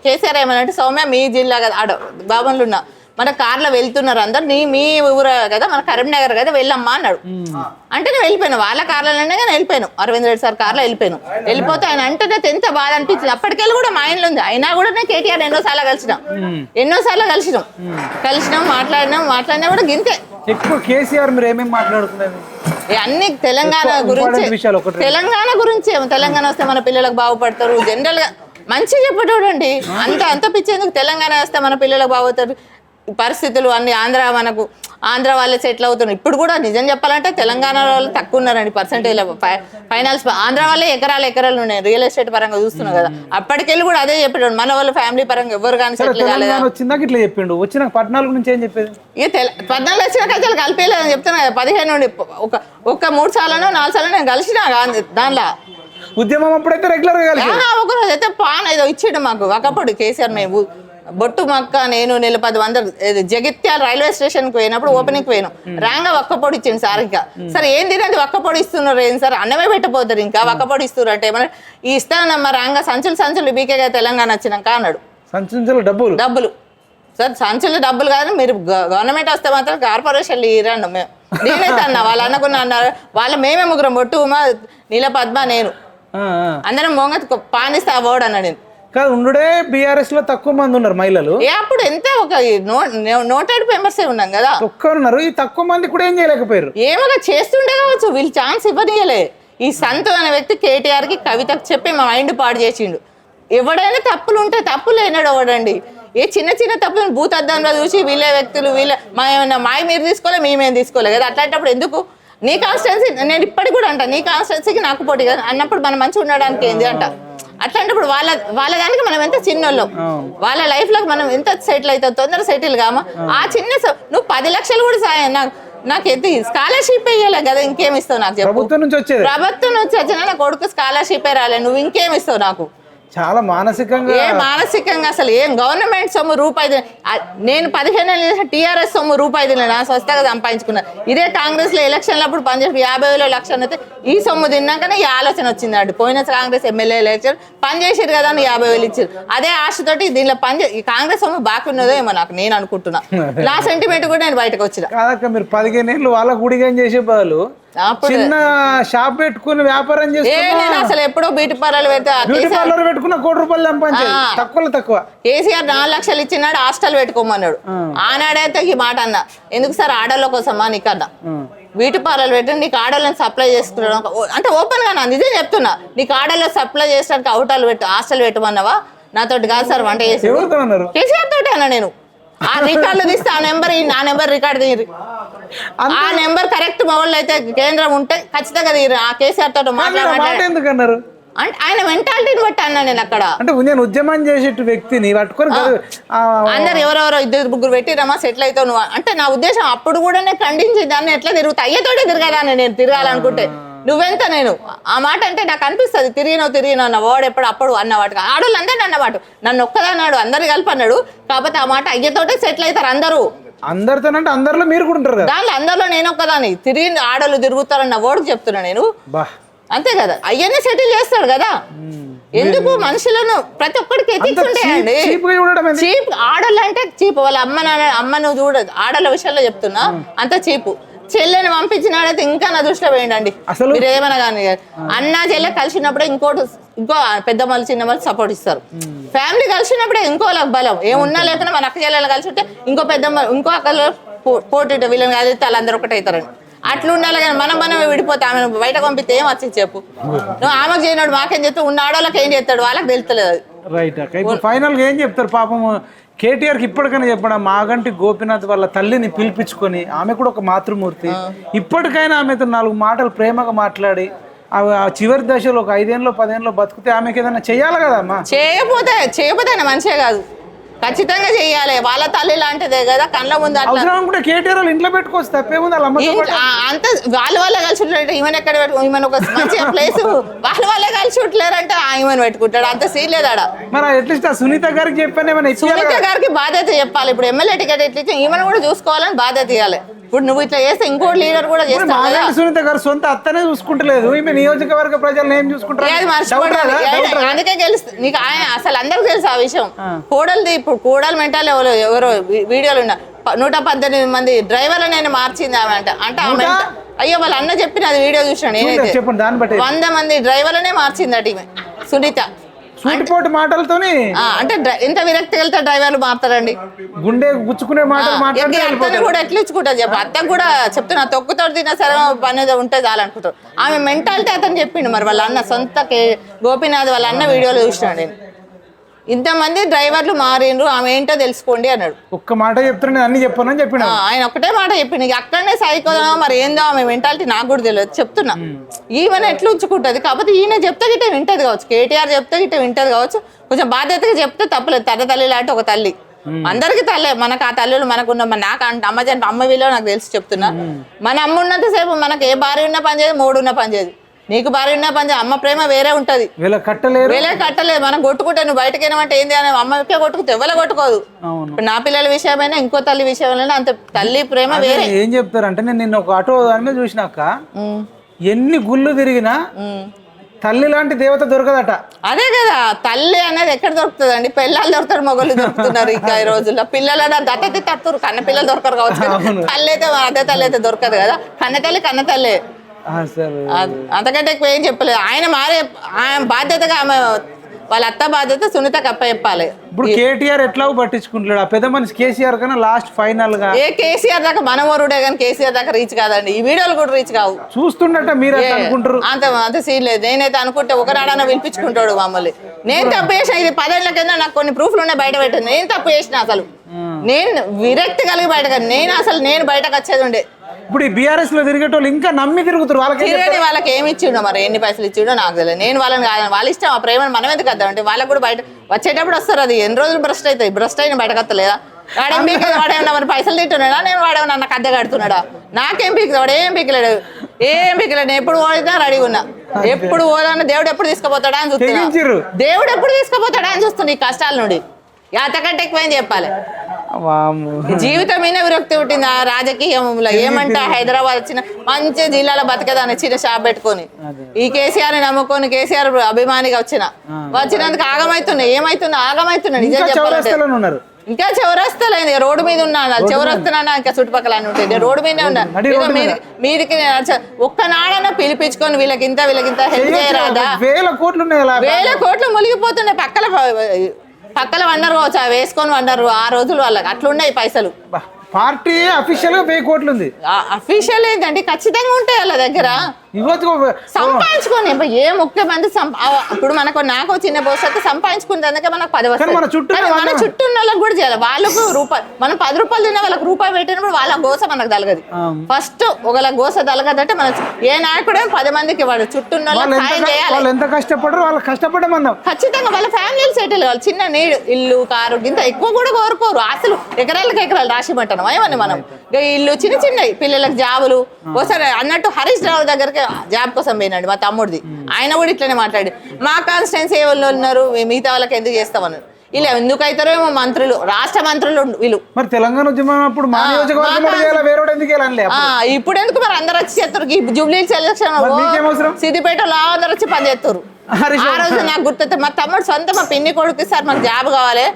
కేసీఆర్ ఏమనంటే సౌమ్య మీ జిల్లా కదా, ఆడ బాబన్లు ఉన్నా, మన కార్లో వెళ్తున్నారు అందరు, మీ ఊరు కదా, మన కరీంనగర్ కదా, వెళ్ళమ్మా అన్నాడు. అంటే నేను వెళ్ళిపోయాను వాళ్ళ కార్లోనే, కానీ వెళ్ళిపోయాను అరవింద్ రెడ్డి సార్ కార్లో వెళ్ళిపోయాను. వెళ్ళిపోతే ఆయన అంటే ఎంత బాధ అనిపించింది. అప్పటికెళ్ళి కూడా మా ఇంట్లో ఉంది. అయినా కూడా నేను కేటీఆర్ ఎన్నోసార్లు కలిసినాం మాట్లాడినా కూడా గింతే. ఎక్కువ కేసీఆర్ మీరు ఏమేమి మాట్లాడుకునేది? అన్ని తెలంగాణ గురించి, తెలంగాణ వస్తే మన పిల్లలకు బాగుపడతారు. జనరల్ గా మంచిగా చెప్పేటోడండి. అంత పిచ్చేందుకు తెలంగాణ వస్తే మన పిల్లలకు బాగుపడతారు. పరిస్థితులు అన్ని ఆంధ్ర వాళ్ళే సెటిల్ అవుతున్నారు. ఇప్పుడు కూడా నిజం చెప్పాలంటే తెలంగాణ వాళ్ళు తక్కువ ఉన్నారండి పర్సెంటేజ్. ఫైనాన్స్ ఆంధ్ర వాళ్ళే ఎకరాలు ఉన్నాయి రియల్ ఎస్టేట్ పరంగా చూస్తున్నాం కదా. అప్పటికెళ్ళి కూడా అదే చెప్పాడు. మన వాళ్ళ ఫ్యామిలీ పరంగా ఎవరు కానీ సెటిల్ కాలేదు. వచ్చిందాక ఇట్లా చెప్పిండు. వచ్చిన 14 నుంచి ఏం చెప్పేది? ఇక 14 వచ్చినాక అసలు కలిపేలేదని చెప్తున్నా కదా. 15 నుండి ఒక 3 సార్లు 4 సార్లు నేను కలిసిన దానిలో ఉద్యమం అప్పుడైతే రెగ్యులర్ గా ఒకరోజు అయితే పాన్ ఏదో ఇచ్చిండు మాకు. ఒకప్పుడు కేసీఆర్ మేము బొట్టు మక్క నేను 10 మంది జగిత్యాల రైల్వే స్టేషన్కి పోయినప్పుడు ఓపెనింగ్ పోయినాం. రాంగా ఒక్కపొడి ఇచ్చింది సార్. ఇంకా సార్ ఏం తినండి ఒక్కపొడి ఇస్తున్నారు ఏంటి సార్, అన్నమే పెట్టపోతారు ఇంకా ఒక్కపొడి ఇస్తున్నారు అంటే ఏమన్నా ఇస్తానమ్మా రాంగా సంచులు బీకేగా తెలంగాణ వచ్చినాక అన్నాడు. సంచులు డబ్బులు సార్, సంచులు డబ్బులు కాదు, మీరు గవర్నమెంట్ వస్తే మాత్రం కార్పొరేషన్లు ఇరండి. మేము నేనైతే అన్నా వాళ్ళు అనుకున్నా అన్నారు. మేమే ముగ్గురం బొట్టు నీల పద్మ నేను అందరం మోంగ పానిస్తా అవార్డు అన్నా. నేను కాదు ఉండే బీఆర్ఎస్ లో తక్కువ మంది ఉన్నారు మహిళలు. అప్పుడు ఎంత ఒక నోటెడ్ మెంబర్స్ ఉన్నాం కదా, ఒక్క ఉన్నారు. ఈ తక్కువ మంది కూడా ఏం చేయలేకపోయారు. ఏమోగా చేస్తుండే కావచ్చు, వీళ్ళు ఛాన్స్ ఇవ్వనీయలే. ఈ సంతు అనే వ్యక్తి కేటీఆర్ కి కవితకు చెప్పి మా మైండ్ పాడు చేసిండు. ఎవడైనా తప్పులు ఉంటే తప్పులు లేనాడు ఎవడండి. ఏ చిన్న తప్పులను భూతద్దంలో చూసి వీళ్ళే వ్యక్తులు మాయ మీరు తీసుకోలే మేమేం తీసుకోలే కదా. అట్లాంటప్పుడు ఎందుకు నీ కాన్స్టిట్యున్సీ, నేను ఇప్పటికి కూడా అంట నీ కాన్స్టిట్యున్సీకి నాకు పోటీ కదా అన్నప్పుడు మనం మంచిగా ఉండడానికి ఏంది అంట. అట్లాంటప్పుడు వాళ్ళ దానికి మనం ఎంత చిన్నోళ్ళం, వాళ్ళ లైఫ్ లో మనం ఎంత సెటిల్ అవుతాం, తొందర సెటిల్ కామా. ఆ చిన్న నువ్వు 10 లక్షలు కూడా సాయం నాకు ఎంత స్కాలర్షిప్ ఇయ్యాలి కదా, ఇంకేమిస్తావు నాకు చెప్పు. ప్రభుత్వం నుంచి వచ్చినా నా కొడుకు స్కాలర్షిప్ రాలే, నువ్వు ఇంకేమిస్తావు నాకు. చాలా మానసికంగా అసలు ఏం గవర్నమెంట్ సొమ్ము రూపాయి. నేను 15 ఏళ్ళు టీఆర్ఎస్ సొమ్ము రూపాయి తిన్నా, స్వస్థగా సంపాదించుకున్నా. ఇదే కాంగ్రెస్ లో ఎలక్షన్లు అప్పుడు పనిచేసి 50,000 లక్షలు అయితే ఈ సొమ్ము తిన్నాకనే ఈ ఆలోచన వచ్చిందండి. పోయిన కాంగ్రెస్ ఎమ్మెల్యే ఎలక్షన్ పనిచేసారు కదా అని 50,000 ఇచ్చారు. అదే ఆశతోటి దీనిలో ఈ కాంగ్రెస్ సొమ్ము బాకీ ఉన్నదో ఏమో నాకు నేను అనుకుంటున్నా. నా సెంటిమెంట్ కూడా నేను బయటకు వచ్చిన. మీరు 15 ఏళ్ళు వాళ్ళ గుడిగా చేసే బదులు చిన్న షాప్ పెట్టుకుని వ్యాపారం చేస్తే అసలు ఎప్పుడో బ్యూటీ పార్లర్ పెట్టుకున్న ₹1,00,000 తక్కువ. కేసీఆర్ 4 లక్షలు ఇచ్చినాడు, హాస్టల్ పెట్టుకోమన్నాడు. ఆనాడైతే ఈ మాట అన్నా, ఎందుకు సార్ ఆడోళ్ళ కోసమా నీకన్నా బ్యూటీ పార్లర్ పెట్టండి, నీకు ఆడోళ్ళని సప్లై చేసుకున్నాడు అంటే ఓపెన్ గా నిజం చెప్తున్నా. నీకు ఆడోళ్ళని సప్లై చేయడానికి హాస్టల్ పెట్టమన్నావా, నాతోటి కాదు సార్ వంట చేసి కేసీఆర్ తోటి అన్నా. నేను ఆ రికార్డులు తీస్తే ఆ నెంబర్ రికార్డు తీరి, ఆ నెంబర్ కరెక్ట్ మొబైల్ అయితే కేంద్రం ఉంటే ఖచ్చితంగా తీరు. ఆ కేసీఆర్ తోటి మాట్లాడారు. అంటే ఆయన మెంటాలిటీని బట్టి అన్నా నేను అక్కడ. అంటే నేను ఉద్యమం చేసే వ్యక్తిని పట్టుకొని అందరు ఎవరెవరో 2-3 పెట్టిరమ్మా సెటిల్ అవుతావు నువ్వు అంటే. నా ఉద్దేశం అప్పుడు కూడా నేను ఖండించి దాన్ని ఎట్లా తిరుగుతా, అయ్యతోటే తిరగదాన్ని నేను తిరగాలనుకుంటే. నువ్వెంత నేను ఆ మాట అంటే నాకు అనిపిస్తుంది. తిరిగినావు అన్న వాడు ఎప్పుడు అప్పుడు అన్నవాడు. ఆడోళ్ళు అందరిని అన్నవాడు, నన్ను ఒక్కదన్నాడు, అందరు కలిపి అన్నాడు. కాకపోతే ఆ మాట అయ్యతోటే సెటిల్ అవుతారు అందరితోనంటే అందరిలో మీరు కూడా ఉంటారు. దానిలో అందరిలో నేను ఒక్కదాన్ని తిరిగి ఆడోళ్ళు తిరుగుతారన్న వాడికి చెప్తున్నా నేను. అంతే కదా, అయ్యనే సెటిల్ చేస్తాడు కదా. ఎందుకు మనుషులను ప్రతి ఒక్కడికి ఎథిక్స్ ఉంటాయండి. చీప్ ఆడోళ్ళు అంటే చీప్. వాళ్ళ అమ్మను చూడదు ఆడోళ్ళ విషయంలో చెప్తున్నా, అంత చీపు. చెల్లెని పంపించినాడైతే ఇంకా నా దృష్టిలో వేయండి. మీరు ఏమన్నా కానీ అన్న చెల్లె కలిసినప్పుడే ఇంకో పెద్ద మళ్ళీ చిన్న మళ్ళీ సపోర్ట్ ఇస్తారు. ఫ్యామిలీ కలిసినప్పుడే ఇంకో బలం. ఏమున్నా లేకపోయినా మన అక్క చెల్లెలు కలిసి ఉంటే ఇంకో అక్కలు పోటీ వీళ్ళని కలిస్తే వాళ్ళందరూ ఒకటి అవుతారండి. అట్లా ఉండాలి కానీ మనమే విడిపోతే ఆమె బయట పంపితే ఏం వచ్చింది చెప్పు. నువ్వు ఆమెకు చేయనాడు మాకేం చెప్తావు, ఉన్న ఆడవాళ్ళకి ఏం చెప్తాడు, వాళ్ళకి తెలుస్తలేదు. రైట్. ఫైనల్ గా ఏం చెప్తారు పాపం కేటీఆర్కి ఇప్పటికైనా చెప్పడా, మాగంటి గోపీనాథ్ వాళ్ళ తల్లిని పిలిపించుకొని, ఆమె కూడా ఒక మాతృమూర్తి, ఇప్పటికైనా ఆమెతో 4 మాటలు ప్రేమగా మాట్లాడి ఆ చివరి దశలో ఒక 5 ఏళ్ళలో 10 ఏళ్ళలో బతుకుతే ఆమెకి ఏదైనా చెయ్యాలి కదా అమ్మా. చేయకపోతే మంచిగా కాదు. ఖచ్చితంగా చెయ్యాలి. వాళ్ళ తల్లి లాంటిదే కదా, కళ్ళ ముందు అట్లా అవసరం అనుకుంటే కేటీఆర్ వాళ్ళు ఇంట్లో పెట్టుకోవచ్చు, తప్పేముంది వాళ్ళ అమ్మతో పాటు. అంత వాళ్ళే కలిసి ఉంటాడు. ఈమెన్ ఎక్కడ పెట్టుకో, ఈమెన్ ఒక మంచి ప్లేస్ వాళ్ళే కలిసి ఉంటలేరంటే ఈమెన్ పెట్టుకుంటాడు. అంత సీన్ లేదు ఆడ. మరి అట్లీస్ట్ ఆ సునీత గారికి చెప్పాను ఏమైనా సునీత గారికి బాధ్యత చెప్పాలి. ఇప్పుడు ఎమ్మెల్యే టికెట్ ఎట్లా ఈమెను కూడా చూసుకోవాలని బాధ్యత ఇవ్వాలి. ఇప్పుడు నువ్వు ఇట్లా చేస్తే ఇంకోటి లీడర్ కూడా చేస్తావు కదా. మాగంటి సునీత గారు సొంత అత్తనే చూసుకుంటలేదు, ఈమె నియోజకవర్గ ప్రజలను ఏం చూసుకుంటారు? అందుకే గెలుస్తుంది నీకు. ఆయన అసలు అందరికి తెలుసు ఆ విషయం. కోడలిది ఇప్పుడు కోడలు మెంటాలి ఎవరో వీడియోలు ఉన్నా 118 మంది డ్రైవర్లు నేను మార్చింది ఆమె అంటే ఆమె అయ్యో వాళ్ళ అన్న చెప్పిన అది వీడియో చూసాను నేనైతే. 100 మంది డ్రైవర్లనే మార్చిందట ఈమె సునీత. సూటిపోటు మాటలతోని అంటే ఎంత విరక్తి వెళ్తే డ్రైవర్లు మారుతారండి. గుండె గుచ్చుకునే మాటలు అత్తను కూడా ఎట్లా ఇచ్చుకుంటారు చెప్పు. అత్తకు కూడా చెప్తున్నా తొక్కుతో తిన్నా సరే పని ఉంటే చాలనుకుంటారు. ఆమె మెంటాలిటీ అతను చెప్పిండు. మరి వాళ్ళ అన్న సొంత గోపీనాథ్ వాళ్ళ అన్న వీడియోలో చూసినాడు నేను. ఇంతమంది డ్రైవర్లు మారిండ్రు, ఆమె ఏంటో తెలుసుకోండి అన్నాడు. ఒక్క మాట చెప్తున్నాను అన్ని చెప్పానని చెప్పిన ఆయన ఒకటే మాట చెప్పిండు. అక్కడనే సైకోదా మరి ఏందో ఆమె మెంటాలిటీ నాకు కూడా తెలియదు. చెప్తున్నా ఈమెను ఎట్లా ఉంచుకుంటుంది. కాకపోతే ఈయన చెప్తే గిట్ట వింటది కావచ్చు, కేటీఆర్ చెప్తే గిట్ట వింటది కావచ్చు. కొంచెం బాధ్యతగా చెప్తే తప్పలేదు. తల్లి లాంటి ఒక తల్లి అందరికి తల్లే. మనకు ఆ తల్లులు మనకున్న నాకు అమ్మ విలువ నాకు తెలిసి చెప్తున్నా. మన అమ్మ ఉన్నంతసేపు మనకు ఏ భార్య ఉన్న పని చేయదు, మూడు ఉన్న పని చేయదు. నీకు భార్య ఉన్న పని చేయదు. అమ్మ ప్రేమ వేరే ఉంటది, వేలే కట్టలేదు. మనం కొట్టుకుంటే నువ్వు బయటకేనామంటే ఏంది అని అమ్మకే కొట్టుకుంటే ఎవరు కొట్టుకోదు. ఇప్పుడు నా పిల్లల విషయమైనా ఇంకో తల్లి విషయమైనా అంత తల్లి ప్రేమ వేరే. ఏం చెప్తారంటే నేను నిన్న ఒక ఆటో దాని మీద చూసినాక ఎన్ని గుళ్ళు తిరిగినా తల్లి లాంటి దేవత దొరకదట. అదే కదా, తల్లి అనేది ఎక్కడ దొరుకుతుంది అండి? పిల్లలు దొరుకుతారు, మొగలు దొరుకుతున్నారు ఇంకా ఈ రోజుల్లో. పిల్లలు దత్తతే తత్తురు, కన్న పిల్లలు దొరకరు కావచ్చు. తల్లి అయితే అదే తల్లి అయితే దొరకదు కదా. కన్న తల్లి అంతకంటే ఎక్కువ ఏం చెప్పలేదు. ఆయన బాధ్యతగా ఆమె వాళ్ళ అత్త బాధ్యత సునీతకు అప్ప చెప్పాలి. ఇప్పుడు కేటీఆర్ ఎట్లా పట్టించుకుంటున్నాడు? ఆ పెద్ద మనిషి కేసీఆర్ కన్నా లాస్ట్ ఫైనల్ గా కేసీఆర్ దాకా మనవరుడే కానీ కేసీఆర్ దాకా రీచ్ కాదండి. ఈ వీడియోలు కూడా రీచ్ కావు. చూస్తుండట మీరు అనుకుంటారు. అంత సీన్ లేదు. నేనైతే అనుకుంటే ఒకనాడన్నా పిలిపించుకుంటాడు మమ్మల్ని. నేను తప్పు చేసిన, ఇది 10 ఏళ్ల కింద నాకు కొన్ని ప్రూఫ్లు ఉన్నాయి బయట పెట్టింది. నేను తప్పు చేసిన, అసలు నేను విరక్తి కలిగి బయట నేను బయటకు వచ్చేది ఉండే. ఇప్పుడు ఈ బీఆర్ఎస్ లో తిరిగేటోళ్ళు ఇంకా నమ్మి తిరుగుతారు. వాళ్ళకి ఏమి ఇచ్చిండో మరి, ఎన్ని పైసలు ఇచ్చిండో నాకు తెలియదు. నేను వాళ్ళని కాదని వాళ్ళ ఇష్టం. ఆ ప్రేమను మనం ఎందుకు వద్దాం అంటే వాళ్ళకి కూడా బయట వచ్చేటప్పుడు వస్తారు. అది ఎన్ని రోజులు భ్రష్ట్ అవుతాయి. భ్రష్ట్ అయిన బయటకు వస్తలేదా? వాడేమన్నా మరి పైసలు తింటున్నాడా? నేను వాడేమన్నా నాకు అద్దె కడుతున్నాడా? నాకేం పీకుతా? వాడు ఏం పీకలేడు. నేను ఎప్పుడు పోయినా రెడీగా ఉన్నా. ఎప్పుడు పోదాన్న దేవుడు ఎప్పుడు తీసుకుపోతాడా అని చూస్తున్నా. దేవుడు ఎప్పుడు తీసుకుపోతాడా అని చూస్తున్నా ఈ కష్టాల నుండి. అంతకంటే ఎక్కువైంది చెప్పాలి. జీవితం మీద విరక్తి పుట్టింది ఆ రాజకీయంలో. ఏమంటే హైదరాబాద్ వచ్చిన మంచి జిల్లాలో బతికేదాన్ని చిన్న షాప్ పెట్టుకొని ఈ కేసీఆర్ ని నమ్ముకొని కేసీఆర్ అభిమానిగా వచ్చినందుకు ఆగమవుతున్నా నిజం చెప్పాలంటే. ఇంకా చౌరస్తలేదు, రోడ్డు మీద ఉన్నా. చౌరస్తున్నా ఇంకా చుట్టుపక్కల అని ఉంటుంది. రోడ్డు మీదే ఉన్నా. మీదికి ఒక్కనాడన్నా పిలిపించుకొని వీళ్ళకి ఇంత హెల్ప్ చేయరాదా? వేల కోట్లు మునిగిపోతుండే. పక్కల వండరు కావచ్చు, వేసుకొని వండరు. ఆ రోజులు వాళ్ళకి అట్లున్నాయి పైసలు. పార్టీ అఫీషియల్ గా 1000 కోట్లు ఉంది. అఫీషియల్ ఏంటంటే ఖచ్చితంగా ఉంటాయి వాళ్ళ దగ్గర. సంపాదించుకొని ఏ ముఖ్యమంత్రి ఇప్పుడు నాకు చిన్న పోస్ట్ అయితే సంపాదించుకుంది. అందుకే మనకు 10 వస్తాయి. మన చుట్టూ ఉన్న వాళ్ళకి కూడా చేయాలి. వాళ్ళకు రూపాయి, మనం 10 రూపాయలు తిన్నా వాళ్ళకి రూపాయి పెట్టినప్పుడు వాళ్ళ గోస మనకు తలగదు. ఫస్ట్ ఒకళ్ళ గోస తలగదంటే మన ఏ నాయకుడే 10 మందికి వాడు చుట్టూ ఉన్న వాళ్ళకి సాయం చేయాలి. ఎంత కష్టపడరు వాళ్ళు కష్టపడమందాం. ఖచ్చితంగా వాళ్ళ ఫ్యామిలీలు సెటిల్ కావాలి. చిన్న నీడు ఇల్లు కారు ఇంత ఎక్కువ కూడా కోరుకోరు. అసలు ఎకరాలు రాసిమంటారు ఏమని మనం. ఇల్లు చిన్నవి పిల్లలకు జాబులు. ఒకసారి అన్నట్టు హరీష్ రావు దగ్గరికి జాబ్ కోసం పోయినాడు మా తమ్ముడిది. ఆయన కూడా ఇట్లనే మాట్లాడి మా కాన్స్టిట్యున్సీ ఎవరు ఉన్నారు, మిగతా వాళ్ళకి ఎందుకు చేస్తామన్నారు. ఇలా ఎందుకు అవుతారో ఏమో మంత్రులు, రాష్ట్ర మంత్రులు వీళ్ళు. మరి తెలంగాణ ఉద్యమం అప్పుడు ఇప్పుడు ఎందుకు మరి అందరు వచ్చి చేస్తారు. జూబ్లీ సెలక్షన్ సిద్దిపేటలో అందరు వచ్చి పని చేస్తారు. ఆ రోజు నాకు గుర్తు మా తమ్ముడు సొంత మా పిన్ని కొడుకు సార్ మాకు జాబ్ కావాలి,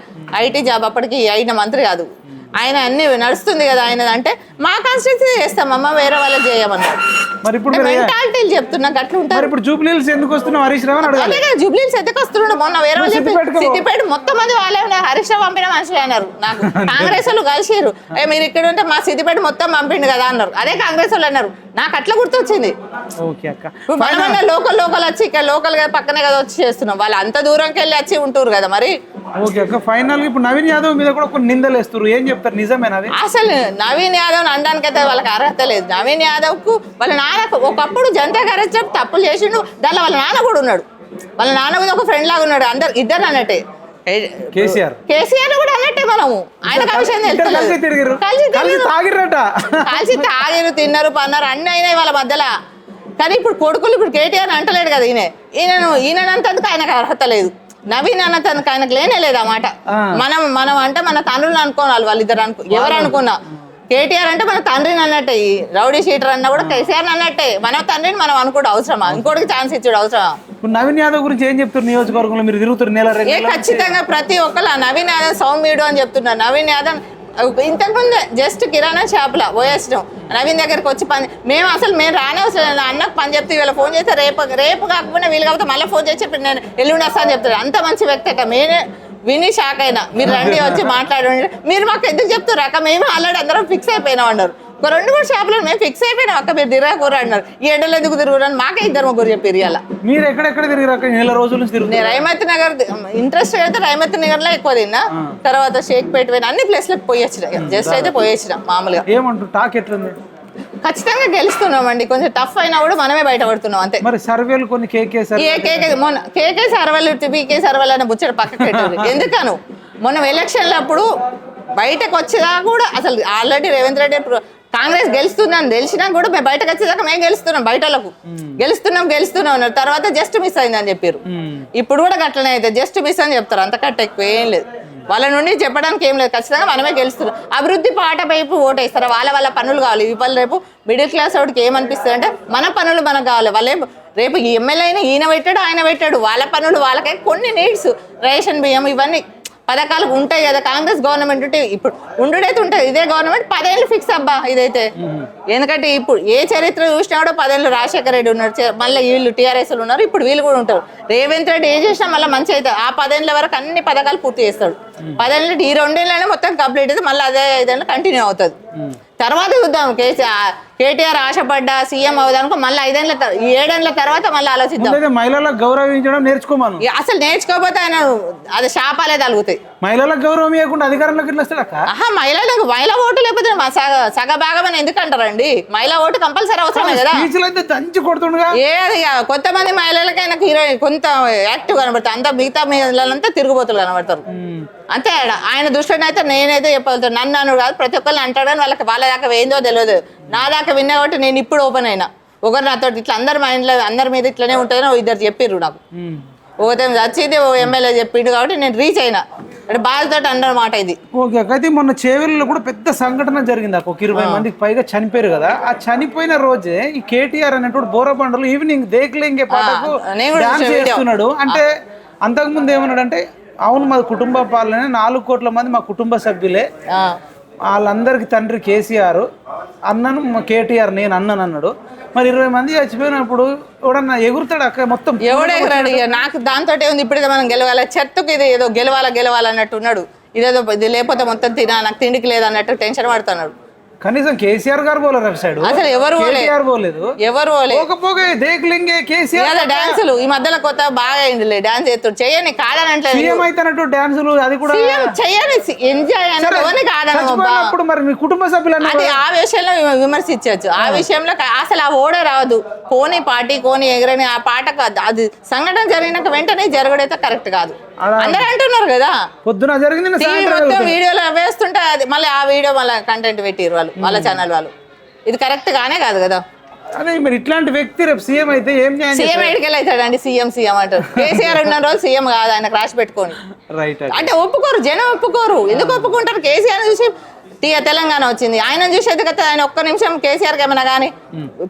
ఐటీ జాబ్. అప్పటికి అయిన మంత్రి కాదు ఆయన, అన్ని నడుస్తుంది కదా ఆయన. అంటే మా కాన్స్టిట్యున్సీ చేస్తామమ్మా, వేరే వాళ్ళకి చేయమన్నారు. మరి ఇప్పుడు మెంటాలిటీలు చెప్తున్నా అట్లా ఉంటారు. ఇప్పుడు జూబ్లీహిల్స్ ఎందుకు వస్తున్నావు హరీష్ రావు? అదే కదా జూబ్లీహిల్స్ ఎందుకు వస్తున్నాడు. మొన్న వేరే వాళ్ళు సిద్దిపేట మొత్తం మంది వాళ్ళే ఉన్నారు. హరీష్ రావు పంపిన మనుషులు అన్నారు. నాకు కాంగ్రెస్ వాళ్ళు కలిసిరు, మీరు ఇక్కడ ఉంటే మా సిద్దిపేట మొత్తం పంపిండు కదా అన్నారు. అదే కాంగ్రెస్ వాళ్ళు అన్నారు. నాకు అట్లా గుర్తొచ్చింది. మనమన్నా లోకల్ వచ్చి ఇక్కడ లోకల్ గా పక్కనే కదా వచ్చి చేస్తున్నాం. వాళ్ళు అంత దూరంకి వెళ్ళి వచ్చి ఉంటారు కదా. మరి ఫైనల్ ఇప్పుడు నవీన్ యాదవ్ మీద కూడా కొన్ని నిందలు వేస్తారు. ఏం చెప్తారు, నిజమేనా? అసలు నవీన్ యాదవ్ అనడానికి అయితే వాళ్ళకి అర్హత లేదు. నవీన్ యాదవ్ కు వాళ్ళ నాన్న ఒకప్పుడు జనతా కార్యక్రమం తప్పులు చేసిండు. దానిలో వాళ్ళ నాన్న కూడా ఉన్నాడు. వాళ్ళ నాన్న కూడా ఒక ఫ్రెండ్ లాగా ఉన్నాడు. ఇద్దరు అన్నట్టే. కేసీఆర్ కూడా అన్నట్టే మనము ఆయనకు ఆ విషయం కలిసి తిరిగిరు కలిసి తాగిరట కలిసి తాగిరు తిన్నారు పన్నారు అన్ని అయినాయి వాళ్ళ మధ్యలో. కానీ ఇప్పుడు కొడుకులు ఇప్పుడు కేటీఆర్ అంటలేడు కదా ఈయనంతకు ఆయనకు అర్హత లేదు, నవీన్ అన్నందుకు ఆయనకు లేనే లేదు ఆ మాట. మనం అంటే మన తండ్రులు అనుకోవాలి వాళ్ళిద్దరు ఎవరు అనుకున్నా. కేటీఆర్ అంటే మన తండ్రిని అన్నట్టే, ఈ రౌడీ షీటర్ అన్నా కూడా కేసీఆర్ అన్నట్టే. మన తండ్రిని మనం అనుకోవడం అవసరమా, ఇంకోటికి ఛాన్స్ ఇచ్చాడు అవసరమా? నవీన్ యాదవ్ గురించి ఏం చెప్తారు నియోజకవర్గంలో మీరు తిరుగుతారు నెల ఖచ్చితంగా ప్రతి ఒక్కరు నవీన్ యాదవ్ సౌమ్యుడు అని చెప్తున్నారు. నవీన్ యాదవ్ ఇంతకుముందు జస్ట్ కిరాణా షాప్లో పోయేసినాం, నవీన్ దగ్గరికి వచ్చి పని మేము రానే వస్తుంది అన్నకు పని చెప్తే వీళ్ళ ఫోన్ చేస్తే రేపు కాకపోయినా వీళ్ళు కాకపోతే మళ్ళీ ఫోన్ చేసి నేను ఎల్లుండి వస్తా అని చెప్తాడు. అంత మంచి వ్యక్తి అక్క, మేమే విని షాక్ అయినా. మీరు రండి వచ్చి మాట్లాడండి, మీరు మాకు ఎందుకు చెప్తారు అక్క, మేము ఆల్రెడీ అందరం ఫిక్స్ అయిపోయినాం అన్నారు. ఒక 2-3 షాపులో మేము ఫిక్స్ అయిపోయినాం అక్క, మీరు తిరగకూరు అన్నారు. ఈ ఎండలు ఎందుకు తిరుగురని మాకే 2-3 చెప్పారు. ఇలా మీరు ఎక్కడెక్కడ తిరిగిరాక నెల రోజుల నుంచి తిరుగుతారు? నేను రైమతి నగర్ ఇంట్రెస్ట్ అయితే రైమతి నగర్ లో ఎక్కువ తిన్నా, తర్వాత షేక్పేట పోయిన అన్ని ప్లేస్లకు పోయి వచ్చిన, జస్ట్ అయితే పోయి వచ్చిన మామూలుగా. ఏమంటారు టాక్ ఎట్లుంది? ఖచ్చితంగా గెలుస్తున్నామండి, కొంచెం టఫ్ అయినా కూడా మనమే బయటపడుతున్నాం అంతే. మరి సర్వేలు కొన్ని కేకే సర్వేలు పీకే సర్వేలు అనే ముచ్చట పక్కకి పెట్టారు. ఎందుకను మొన్న ఎలక్షన్లు అప్పుడు బయటకు వచ్చేదా కూడా అసలు ఆల్రెడీ రేవంత్ రెడ్డి కాంగ్రెస్ గెలుస్తుందని తెలిసినా కూడా మేము బయటకు వచ్చేదాకా మేము గెలుస్తున్నాం, బయటలకు గెలుస్తున్నాం తర్వాత జస్ట్ మిస్ అయిందని చెప్పారు. ఇప్పుడు కూడా గట్లనే అయితే జస్ట్ మిస్ అని చెప్తారు, అంతకట్ట ఎక్కువ ఏం లేదు. వాళ్ళ నుండి చెప్పడానికి ఏం లేదు, ఖచ్చితంగా మనమే గెలుస్తున్నాం. అభివృద్ధి పాట వైపు ఓటేస్తారు, వాళ్ళ పనులు కావాలి. ఇవాళ రేపు మిడిల్ క్లాస్ వాడికి ఏమనిపిస్తుంది అంటే మన పనులు మనకు కావాలి. వాళ్ళే రేపు ఎమ్మెల్యే అయినా ఈయన పెట్టాడు ఆయన పెట్టాడు, వాళ్ళ పనులు వాళ్ళకే కొన్ని నీడ్స్ రేషన్ బియ్యం ఇవన్నీ పథకాలు ఉంటాయి కదా. కాంగ్రెస్ గవర్నమెంట్ ఉంటే ఇప్పుడు ఉండుడైతే ఉంటుంది, ఇదే గవర్నమెంట్ 10 ఏళ్ళు ఫిక్స్ అబ్బా ఇదైతే. ఎందుకంటే ఇప్పుడు ఏ చరిత్ర చూసినా కూడా 10 ఏళ్ళు రాజశేఖర రెడ్డి ఉన్నారు, మళ్ళీ వీళ్ళు టీఆర్ఎస్లు ఉన్నారు, ఇప్పుడు వీళ్ళు కూడా ఉంటారు. రేవంత్ రెడ్డి ఏం చేసినా మళ్ళీ మంచి అవుతుంది. ఆ 10 ఏళ్ళ వరకు అన్ని పథకాలు పూర్తి చేస్తాడు. 10 ఏళ్ళు ఈ 2 ఏళ్ళనే మొత్తం కంప్లీట్ అయితే మళ్ళీ అదే 5 ఏళ్ళు కంటిన్యూ అవుతుంది. తర్వాత చూద్దాం, కేటీఆర్ ఆశపడ్డా సీఎం అవుదానుకో మళ్ళీ 7 ఏళ్ళ తర్వాత మళ్ళీ ఆలోచిద్దాం. మహిళలకు గౌరవించడం నేర్చుకోమను. అసలు నేర్చుకోకపోతే ఆయన అది శాపాలే తగులుతాయి. మహిళలకు గౌరవం ఇవ్వకుండా అధికారంలోకి ఇట్లా వస్తాడు. మహిళా ఓటు లేకపోతే సగ భాగం అని ఎందుకు అంటారండి? మహిళా ఓటు కంపల్సరీ అవసరమే కదా. ఏది కొంతమంది మహిళలకైనా కొంత యాక్టివ్ కనబడతారు, అంతా మిగతా మహిళలంతా తిరుగుబోతులు కనబడతారు అంతే. ఆయన దృష్టిని అయితే నేనైతే చెప్పగలుగుతాను, నన్ను అను కాదు ప్రతి ఒక్కరిని అంటాడు, కానీ వాళ్ళ దాకా ఏందో తెలియదు. నా దాకా విన్నా కాబట్టి నేను ఇప్పుడు ఓపెన్ అయినా. ఒకరు నాతో ఇట్లా అందరి మైండ్లో అందరి మీద ఇట్లనే ఉంటుందని 2 చెప్పిర్రు నాకు. ఒకటే వచ్చింది ఎమ్మెల్యే చెప్పిండు కాబట్టి నేను రీచ్ అయినా, అంటే బాధతో అన్నమాట ఇది. ఓకే, అయితే మొన్న చేవెళ్ళలో కూడా పెద్ద సంఘటన జరిగింది. ఒక 20 మందికి పైగా చనిపోయారు కదా. ఆ చనిపోయిన రోజే ఈ కేటీఆర్ అనేటువంటి బోరబండలు ఈవినింగ్ దేక్లేంగే పాటకు డాన్స్ చేస్తున్నాడు. అంటే అంతకుముందు ఏమన్నాడు అంటే, అవును మా కుటుంబ పాలన 4 కోట్ల మంది మా కుటుంబ సభ్యులే, వాళ్ళందరికి తండ్రి కేసీఆర్, అన్నను మా కేటీఆర్, నేను అన్నను అన్నాడు. మరి 20 మంది చచ్చిపోయినప్పుడు ఎవడన్నా ఎగురుతాడు అక్క మొత్తం? ఎవడే ఎగురాడు? నాకు దాంతో ఉంది. ఇప్పుడు మనం గెలవాలి, చెత్తకు ఇది ఏదో గెలవాలన్నట్టు ఉన్నాడు. ఇదేదో ఇది లేకపోతే మొత్తం నాకు తిండికి లేదన్నట్టు టెన్షన్ పడుతున్నాడు. కనీసం కేసీఆర్ గారు పోలేరు అటు సైడ్, అసలు ఎవరు పోలేదు. డాన్సులు ఈ మధ్యలో కొత్త బాగా అయింది, డాన్స్ చేస్తాడు. చెయ్యని కాదనట్లేదు, డాన్సులు అది కూడా చెయ్యని ఎంజాయ్ అని కాదన్నప్పుడు. మరి మీ కుటుంబ సభ్యులు అది ఆ విషయంలో విమర్శించవచ్చు. ఆ విషయంలో అసలు ఆ ఓడ రాదు, కోని పార్టీ కోని ఎగరని ఆ పాటకు అది సంఘటన జరిగినాక వెంటనే జరగడైతే కరెక్ట్ కాదు. అందరూ అంటున్నారు కదా, పొద్దున జరిగింది మొత్తం వీడియోలో వేస్తుంటే అది మళ్ళీ ఆ వీడియో మళ్ళీ కంటెంట్ పెట్టిరు వాళ్ళ ఛానల్ వాళ్ళు. ఇది కరెక్ట్ గానే కాదు కదా. అదే మరి ఇట్లాంటి వ్యక్తి రేపు సీఎం అయితే సీఎం ఎడికెళ్ళి అవుతాడండి? సీఎం అంటారు. కేసీఆర్ ఉన్న రోజు సీఎం కాదు, ఆయన రాసి పెట్టుకోని. అంటే ఒప్పుకోరు, జనం ఒప్పుకోరు. ఎందుకు ఒప్పుకుంటారు? కేసీఆర్ చూసి తెలంగాణ వచ్చింది, ఆయన చూసి అయితే కదా. ఆయన ఒక్క నిమిషం కేసీఆర్కి ఏమన్నా కానీ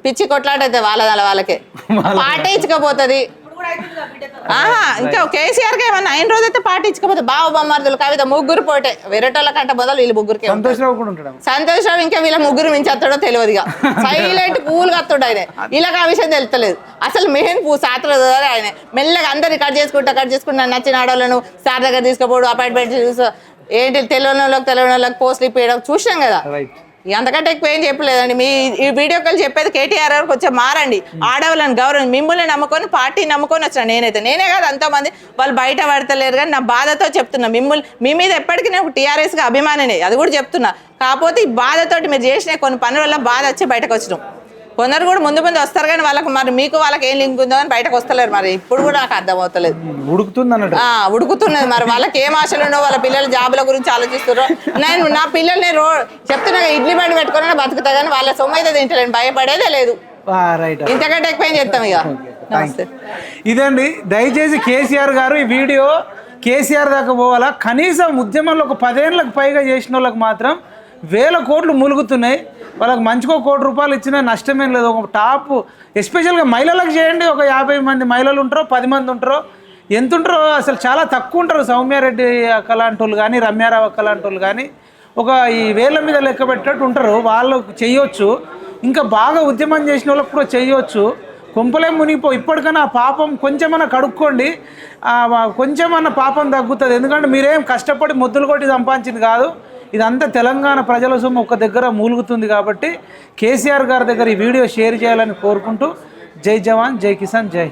పిచ్చి కొట్లాటైతే వాళ్ళకే పార్టీ ఇచ్చకపోతుంది. ఇంకా కేసీఆర్ కి ఏమన్నా అయిన రోజైతే పార్టీ ఇచ్చకపోతే బావ బొమ్మార్దులు కవిత ముగ్గురు పోటే వేరేటోళ్ళ కంటే బదులు వీళ్ళు ముగ్గురికి. సంతోష్ రావు ఇంకా వీళ్ళ ముగ్గురు మించి వస్తాడో తెలియదుగా. సైలెంట్ పూలు కత్తుడు ఆయన. వీళ్ళకి ఆ విషయం తెలుస్తలేదు. అసలు మెయిన్ సాత్ర ఆయన మెల్లగా అందరిని కట్ చేసుకుంటా నచ్చిన ఆడవాళ్ళను సార్ దగ్గర తీసుకుపోడు, అపాయింట్మెంట్ ఏంటి తెలియని వాళ్ళకి పోస్టులు ఇప్పేయడం చూసాం కదా. అంతకంటే ఎక్కువ ఏం చెప్పలేదండి. మీ ఈ వీడియో కాల్ చెప్పేది కేటీఆర్ గారు కొంచెం మారండి, ఆడవాళ్ళని గౌరవం, మిమ్మల్ని నమ్ముకొని పార్టీ నమ్ముకొని వచ్చిన నేనే కాదు ఎంతోమంది వాళ్ళు బయట పడతలేరు. కానీ నా బాధతో చెప్తున్నా, మీ మీద ఎప్పటికీ నేను టీఆర్ఎస్గా అభిమానినే, అది కూడా చెప్తున్నా. కాకపోతే ఈ బాధతోటి మీరు చేసిన కొన్ని పనుల వల్ల బాధ వచ్చి బయటకు వచ్చినాం. కొందరు కూడా ముందు ముందు వస్తారు కానీ వాళ్ళకి మరి మీకు వాళ్ళకి ఏం లింక్ ఉందో అని బయటకు వస్తలేరు మరి ఇప్పుడు కూడా నాకు అర్థం అవుతలేదు ఉడుకుతుంది అన్నట్టు. ఉడుకుతున్నది మరి వాళ్ళకి ఏం ఆశలు ఉండవు వాళ్ళ పిల్లల జాబుల గురించి ఆలోచిస్తారు నేను నా పిల్లల్ని చెప్తున్నా ఇడ్లీ బండి పెట్టుకుని బతుకుతా కానీ వాళ్ళ సొమ్ము అయితే తింటలేను భయపడేదే లేదు రైట్. ఇంతకంటే ఎక్కువ ఏం చెప్తాం ఇక నమస్తే ఇదండి దయచేసి కేసీఆర్ గారు ఈ వీడియో కేసీఆర్ దాకా పోవాలా. కనీసం ఉద్యమంలో ఒక 10 ఏళ్ళకు పైగా చేసిన వాళ్ళకి మాత్రం 1000 కోట్లు మూలుగుతున్నాయి. వాళ్ళకి మంచిగా ₹1 కోటి ఇచ్చినా నష్టమేం లేదు. ఒక టాప్ ఎస్పెషల్గా మహిళలకు చేయండి. ఒక 50 మంది మహిళలు ఉంటారో 10 మంది ఉంటారో ఎంత ఉంటారో అసలు చాలా తక్కువ ఉంటారు. సౌమ్యారెడ్డి అక్క లాంటి వాళ్ళు కానీ రమ్యారావు అక్క లాంటి వాళ్ళు కానీ ఒక ఈ వేల మీద లెక్క పెట్టేట్టు ఉంటారు. వాళ్ళు చెయ్యొచ్చు. ఇంకా బాగా ఉద్యమం చేసిన వాళ్ళకి కూడా చెయ్యొచ్చు. కొంపలే మునిగిపో ఇప్పటికైనా ఆ పాపం కొంచెమన్నా కడుక్కోండి. కొంచెమన్నా పాపం తగ్గుతుంది. ఎందుకంటే మీరేం కష్టపడి ముద్దులు కొట్టి సంపాదించింది కాదు. ఇదంతా తెలంగాణ ప్రజల సొమ్ము ఒక దగ్గర మూలుగుతుంది. కాబట్టి కేసీఆర్ గారి దగ్గర ఈ వీడియో షేర్ చేయాలని కోరుకుంటూ జై జవాన్ జై కిసాన్ జై.